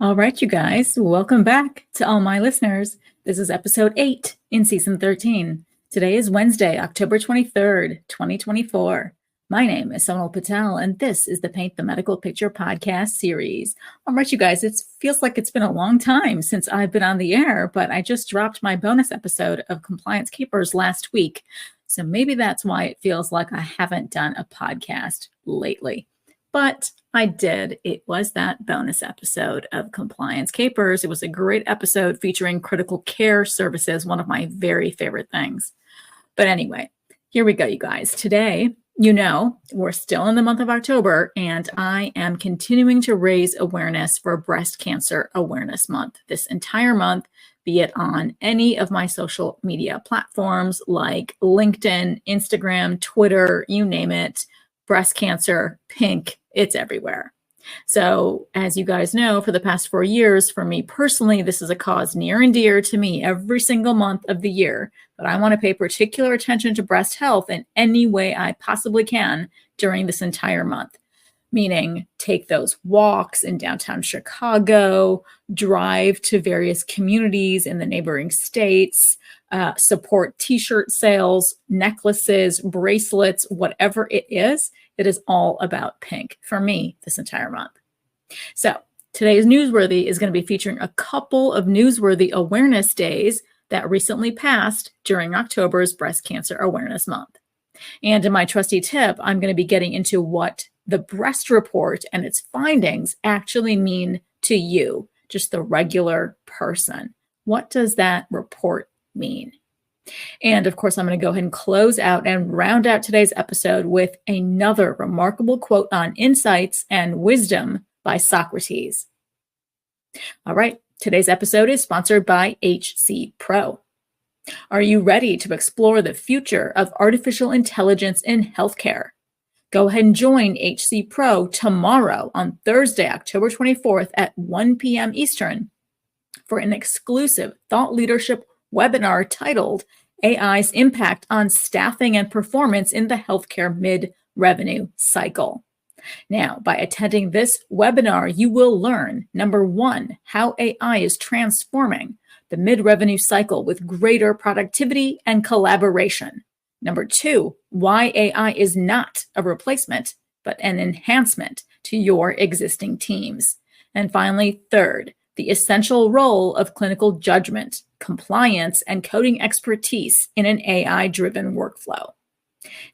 All right, you guys, welcome back to all my listeners. This is episode 8 in season 13. Today is Wednesday, October 23rd, 2024. My name is Sonal Patel, and this is the Paint the Medical Picture podcast series. All right, you guys, it feels like it's been a long time since I've been on the air, but I just dropped my bonus episode of Compliance Capers last week. So maybe that's why it feels like I haven't done a podcast lately. But I did. It was that bonus episode of Compliance Capers. It was a great episode featuring critical care services, one of my very favorite things. But anyway, here we go, you guys. Today, we're still in the month of October, and I am continuing to raise awareness for Breast Cancer Awareness Month this entire month, be it on any of my social media platforms like LinkedIn, Instagram, Twitter, you name it. Breast cancer, pink, it's everywhere. So as you guys know, for the past 4 years, for me personally, this is a cause near and dear to me every single month of the year. But I want to pay particular attention to breast health in any way I possibly can during this entire month. Meaning take those walks in downtown Chicago, drive to various communities in the neighboring states, support t-shirt sales, necklaces, bracelets, whatever it is all about pink for me this entire month. So today's Newsworthy is going to be featuring a couple of Newsworthy awareness days that recently passed during October's Breast Cancer Awareness Month. And in my trusty tip, I'm going to be getting into what the breast report and its findings actually mean to you, just the regular person. What does that report mean? And of course, I'm going to go ahead and close out and round out today's episode with another remarkable quote on insights and wisdom by Socrates. All right, today's episode is sponsored by HCPro. Are you ready to explore the future of artificial intelligence in healthcare? Go ahead and join HCPro tomorrow on Thursday, October 24th at 1 p.m. Eastern for an exclusive thought leadership webinar titled AI's Impact on Staffing and Performance in the Healthcare Mid-Revenue Cycle. Now, by attending this webinar, you will learn, number one, how AI is transforming the mid-revenue cycle with greater productivity and collaboration. Number two, why AI is not a replacement, but an enhancement to your existing teams. And finally, third, the essential role of clinical judgment, compliance, and coding expertise in an AI-driven workflow.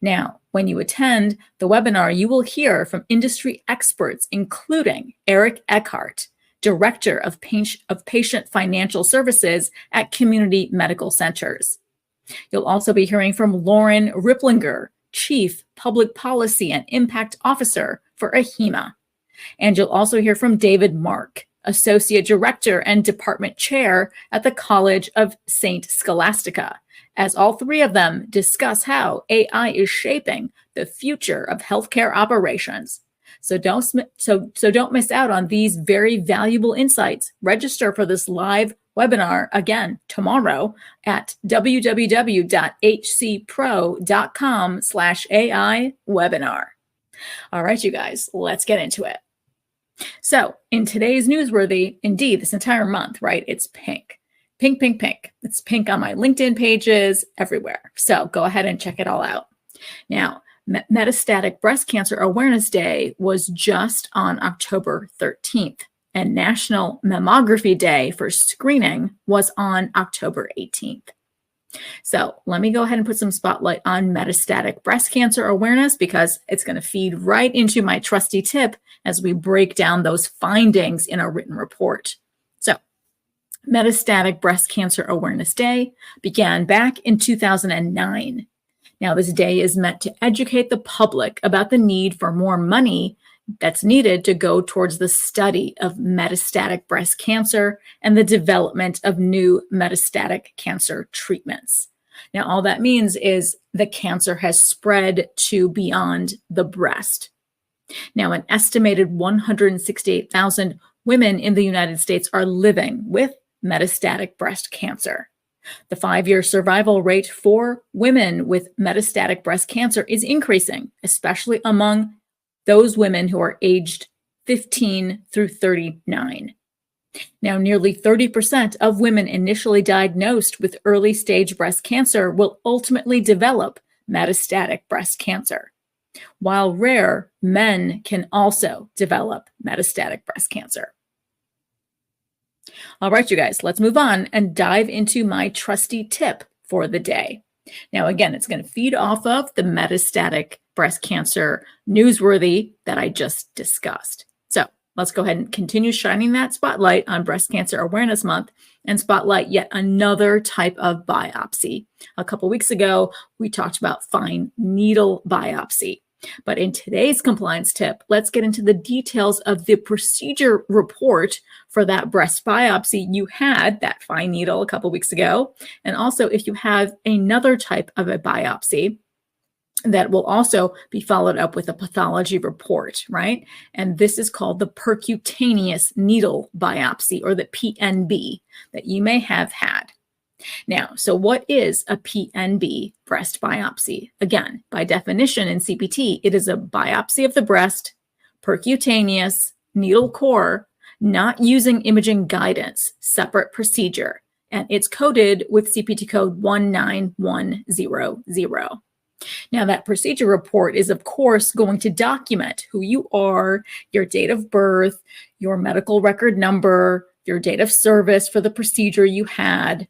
Now, when you attend the webinar, you will hear from industry experts, including Eric Eckhart, Director of Patient Financial Services at Community Medical Centers. You'll also be hearing from Lauren Ripplinger, Chief Public Policy and Impact Officer for AHIMA. And you'll also hear from David Mark, Associate Director and Department Chair at the College of St. Scholastica, as all three of them discuss how AI is shaping the future of healthcare operations. So don't miss out on these very valuable insights. Register for this live webinar again tomorrow at www.hcpro.com/AI webinar. All right, you guys, let's get into it. So in today's Newsworthy, indeed, this entire month, right, it's pink. Pink, pink, pink. It's pink on my LinkedIn pages, everywhere. So go ahead and check it all out. Now, Metastatic Breast Cancer Awareness Day was just on October 13th, and National Mammography Day for screening was on October 18th. So let me go ahead and put some spotlight on metastatic breast cancer awareness because it's going to feed right into my trusty tip as we break down those findings in a written report. So Metastatic Breast Cancer Awareness Day began back in 2009. Now, this day is meant to educate the public about the need for more money that's needed to go towards the study of metastatic breast cancer and the development of new metastatic cancer treatments. Now, all that means is the cancer has spread to beyond the breast. Now, an estimated 168,000 women in the United States are living with metastatic breast cancer. The 5-year survival rate for women with metastatic breast cancer is increasing, especially among those women who are aged 15 through 39. Now, nearly 30% of women initially diagnosed with early stage breast cancer will ultimately develop metastatic breast cancer. While rare, men can also develop metastatic breast cancer. All right, you guys, let's move on and dive into my trusty tip for the day. Now, again, it's going to feed off of the metastatic breast cancer newsworthy that I just discussed. So let's go ahead and continue shining that spotlight on Breast Cancer Awareness Month and spotlight yet another type of biopsy. A couple weeks ago, we talked about fine needle biopsy. But in today's compliance tip, let's get into the details of the procedure report for that breast biopsy you had, that fine needle, a couple weeks ago. And also if you have another type of a biopsy that will also be followed up with a pathology report, right? And this is called the percutaneous needle biopsy, or the PNB, that you may have had. Now, so what is a PNB breast biopsy? Again, by definition in CPT, it is a biopsy of the breast, percutaneous, needle core, not using imaging guidance, separate procedure, and it's coded with CPT code 19100. Now, that procedure report is, of course, going to document who you are, your date of birth, your medical record number, your date of service for the procedure you had.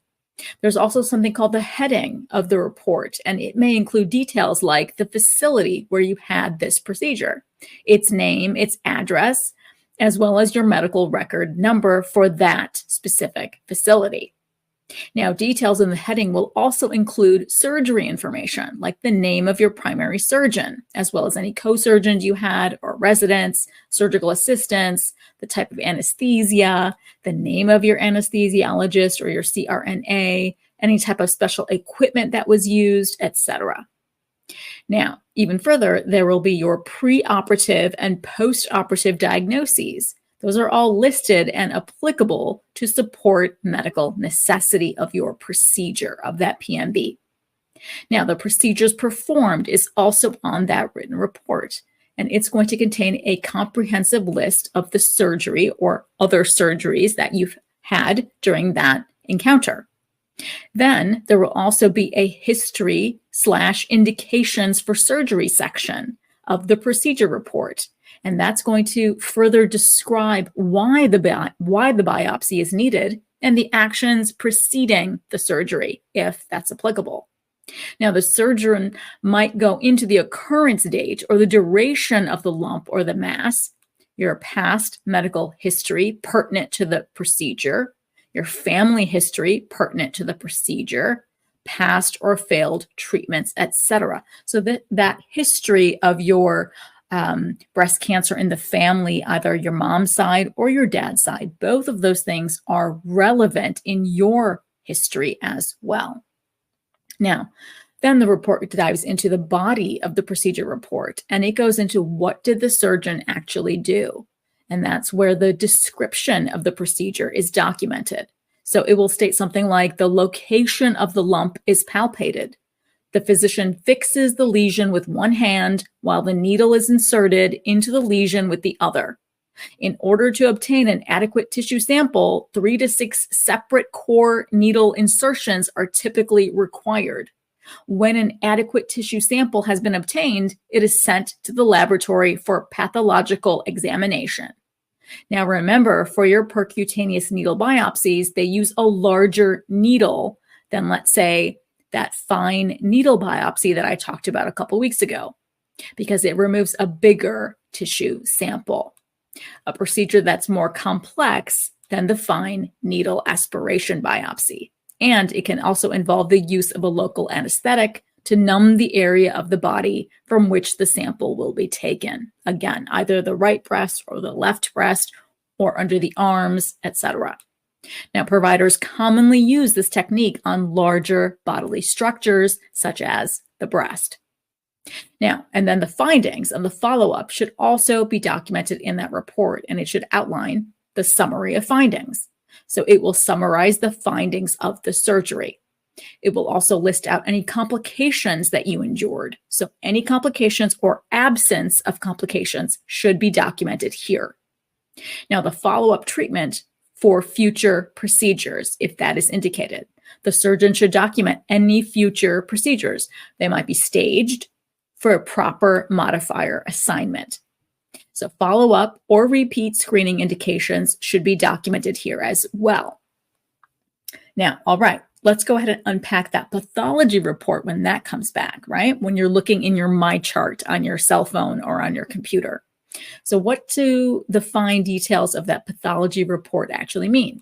There's also something called the heading of the report, and it may include details like the facility where you had this procedure, its name, its address, as well as your medical record number for that specific facility. Now, details in the heading will also include surgery information, like the name of your primary surgeon, as well as any co-surgeons you had or residents, surgical assistants, the type of anesthesia, the name of your anesthesiologist or your CRNA, any type of special equipment that was used, etc. Now, even further, there will be your preoperative and postoperative diagnoses. Those are all listed and applicable to support medical necessity of your procedure, of that PNB. Now, the procedures performed is also on that written report, and it's going to contain a comprehensive list of the surgery or other surgeries that you've had during that encounter. Then there will also be a history/indications for surgery section of the procedure report. And that's going to further describe why the biopsy is needed and the actions preceding the surgery, if that's applicable. Now, the surgeon might go into the occurrence date or the duration of the lump or the mass, your past medical history pertinent to the procedure, your family history pertinent to the procedure, past or failed treatments, etc. So that history of your breast cancer in the family, either your mom's side or your dad's side, both of those things are relevant in your history as well. Now, then the report dives into the body of the procedure report, and it goes into what did the surgeon actually do? And that's where the description of the procedure is documented. So it will state something like the location of the lump is palpated. The physician fixes the lesion with one hand while the needle is inserted into the lesion with the other. In order to obtain an adequate tissue sample, 3 to 6 separate core needle insertions are typically required. When an adequate tissue sample has been obtained, it is sent to the laboratory for pathological examination. Now remember, for your percutaneous needle biopsies, they use a larger needle than, let's say, that fine needle biopsy that I talked about a couple weeks ago, because it removes a bigger tissue sample, a procedure that's more complex than the fine needle aspiration biopsy. And it can also involve the use of a local anesthetic to numb the area of the body from which the sample will be taken. Again, either the right breast or the left breast or under the arms, etc. Now, providers commonly use this technique on larger bodily structures, such as the breast. Now, and then the findings and the follow-up should also be documented in that report, and it should outline the summary of findings. So it will summarize the findings of the surgery. It will also list out any complications that you endured. So any complications or absence of complications should be documented here. Now, the follow-up treatment for future procedures if that is indicated. The surgeon should document any future procedures. They might be staged for a proper modifier assignment. So follow-up or repeat screening indications should be documented here as well. Now, all right, let's go ahead and unpack that pathology report when that comes back, right? When you're looking in your My Chart on your cell phone or on your computer. So what do the fine details of that pathology report actually mean?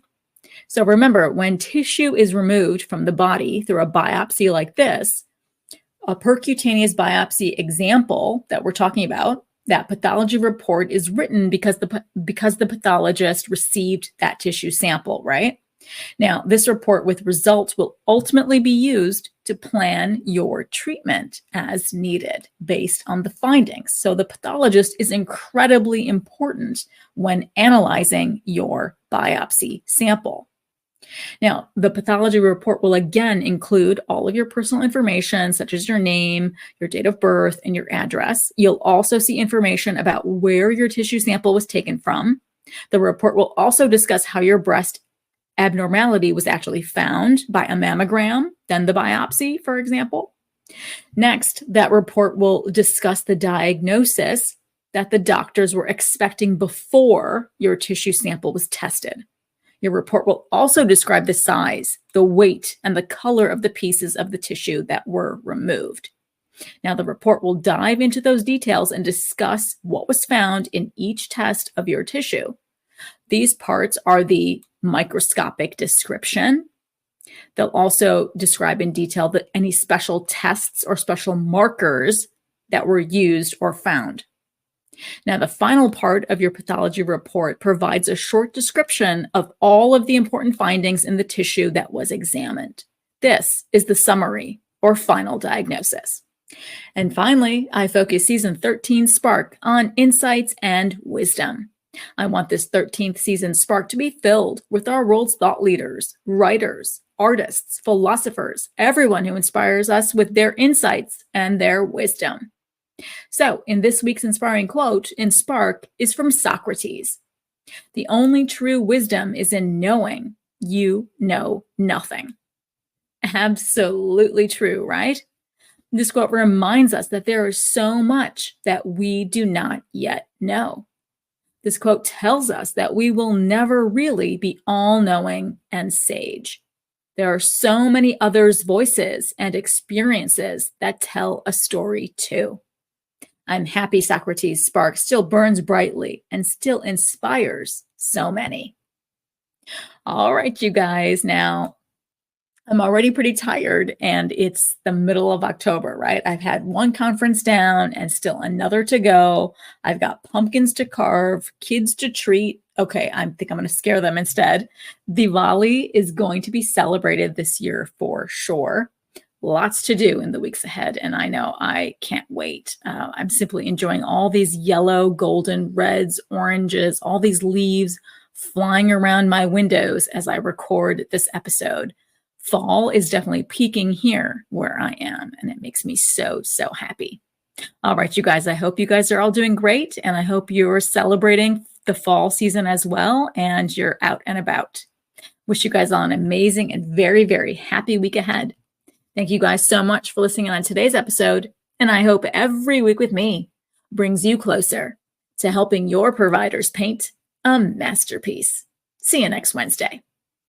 So remember, when tissue is removed from the body through a biopsy like this, a percutaneous biopsy example that we're talking about, that pathology report is written because the pathologist received that tissue sample, right? Now, this report with results will ultimately be used to plan your treatment as needed based on the findings. So the pathologist is incredibly important when analyzing your biopsy sample. Now, the pathology report will again include all of your personal information, such as your name, your date of birth, and your address. You'll also see information about where your tissue sample was taken from. The report will also discuss how your breast abnormality was actually found by a mammogram, then the biopsy, for example. Next, that report will discuss the diagnosis that the doctors were expecting before your tissue sample was tested. Your report will also describe the size, the weight, and the color of the pieces of the tissue that were removed. Now, the report will dive into those details and discuss what was found in each test of your tissue. These parts are the microscopic description. They'll also describe in detail any special tests or special markers that were used or found. Now, the final part of your pathology report provides a short description of all of the important findings in the tissue that was examined. This is the summary or final diagnosis. And finally, I focus Season 13 Spark on insights and wisdom. I want this 13th season Spark to be filled with our world's thought leaders, writers, artists, philosophers, everyone who inspires us with their insights and their wisdom. So, in this week's inspiring quote in Spark is from Socrates. The only true wisdom is in knowing you know nothing. Absolutely true, right? This quote reminds us that there is so much that we do not yet know. This quote tells us that we will never really be all-knowing and sage. There are so many others' voices and experiences that tell a story too. I'm happy Socrates' spark still burns brightly and still inspires so many. All right, you guys, now I'm already pretty tired and it's the middle of October, right? I've had one conference down and still another to go. I've got pumpkins to carve, kids to treat. Okay, I think I'm going to scare them instead. Diwali is going to be celebrated this year for sure. Lots to do in the weeks ahead, and I know I can't wait. I'm simply enjoying all these yellow, golden, reds, oranges, all these leaves flying around my windows as I record this episode. Fall is definitely peaking here where I am, and it makes me so, so happy. All right, you guys, I hope you guys are all doing great, and I hope you're celebrating the fall season as well, and you're out and about. Wish you guys all an amazing and very, very happy week ahead. Thank you guys so much for listening on today's episode, and I hope every week with me brings you closer to helping your providers paint a masterpiece. See you next Wednesday.